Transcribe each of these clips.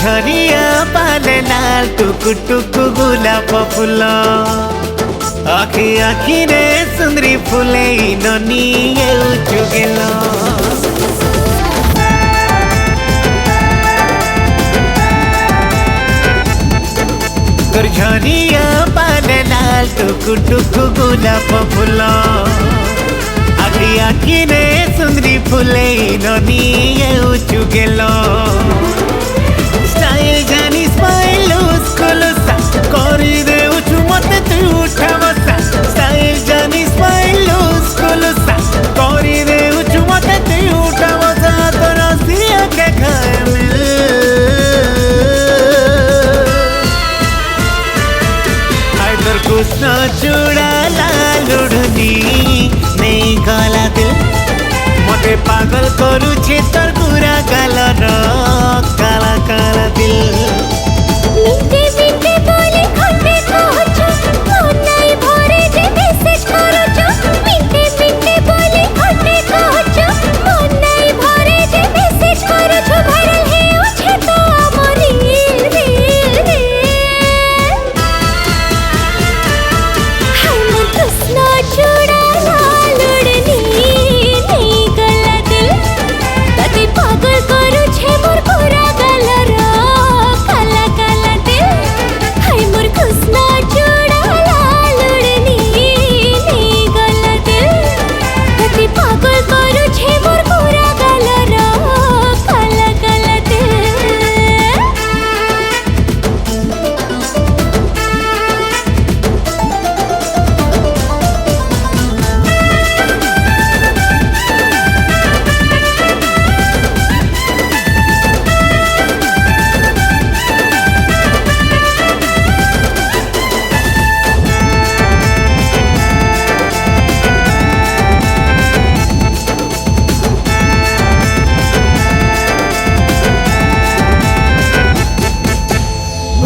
झरिया पाले लाल टुकु टुकु गुलाब फूल आखि आखि रे सुंदरी फूले ननी चुगेल तोर झरिया पाले लाल टुकु टुकु गुलाब फूल आखि आखि रे सुंदरी फूले ननी चुगेल स्टाइल जानी स्माइल उसकुलुसा करी दे उठु मते तू उठा बसा स्टाइल जानी स्माइल उसकुलुसा करी दे उठु मते तू उठा बसा तो रसिया के खाए मिल हाय तोर कृष्ण चूड़ा लालुड़नी नहीं गला दिल मते पागल करूछे तोर पूरा गालर काला काला दिल मिटे मिटे बोले खटे कहछो मन नाई भरे जे मेसेज करछो मिटे मिटे बोले खटे कहछो मन नाई भरे जे मेसेज करछो भाइरल हे उछे तो हमर रील हाय मन कृष्ण चूड़ा लालुड़नी नहीं गला दिल तते पागल करूछे मोर पूरा गालर काला काला दिल हाय मोर कृष्ण चूड़ा लालुड़नी नहीं गला दिल तते पागल करूछे मोर पूरा गालर काला काला दिल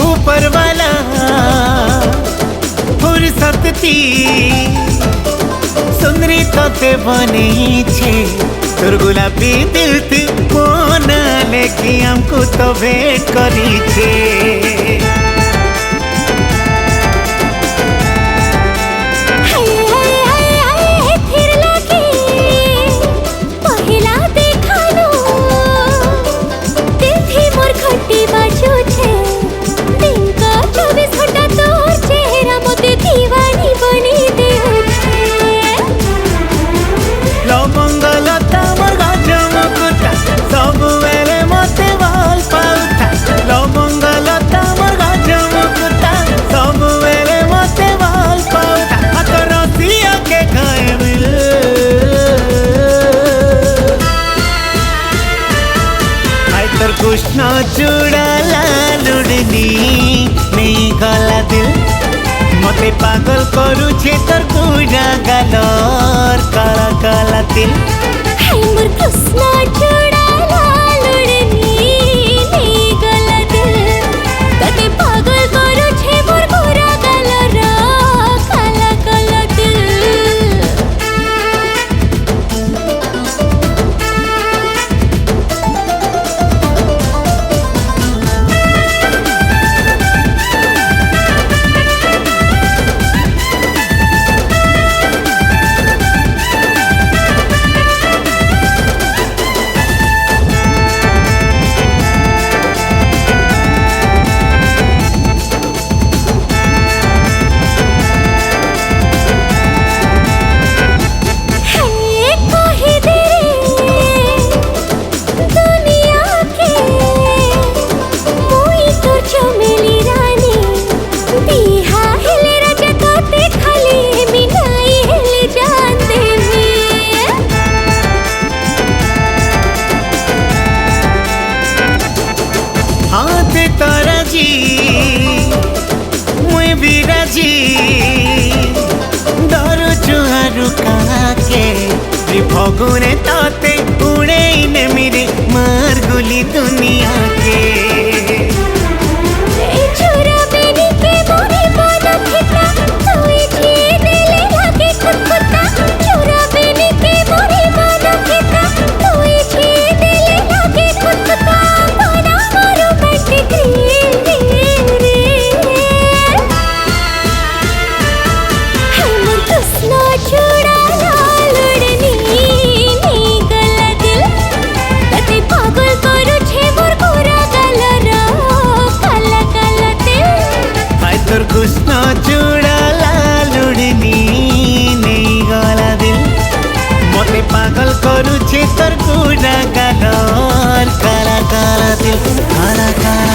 ऊपर वाला फुर्सत थी सुंदरी तोते बनी छे तोर गुलाबी दिल थी कोना लेके हमको तो भेंट करी छे हाय हाय हाय हाय फिर लागे पहिला देखानो दिल थी मोर खट्टी बाजू छे दिन का 24 घंटा तोर चेहरा मोते दीवानी बनी दे छे लवंगलता मोर गजमुकुता सब बेले मते वाल पाउता लवंगलता मोर गजमुकुता सब बेले मते वाल पाउता हाथ रसिया के खाए मिल हाय तोर कृष्ण चूड़ा लालुड़नी नहीं गला दिल मते पागल करूछे तोर पूरा गालर काला काला दिल हाय मोर कृष्ण चूड़ा लालुड़नी नहीं गला दिल तते पागल करूछे मोर पूरा गालर काला काला दिल फगुने ताते उड़े मेरे मार गुली दुनिया के छोरा बेनी के मोरे बना खिता तोई छीने ले लागे कुत्ता छोरा बेनी के मोरे बना खिता तोई छीने ले लागे कुत्ता बना मारो बैठे তোর কৃষ্ণ চূড়া লালুড়িনি নেই গলা দিল মতে পাগল করুছে তোর গুড়া গানর কালা কালা দিল কালা কালা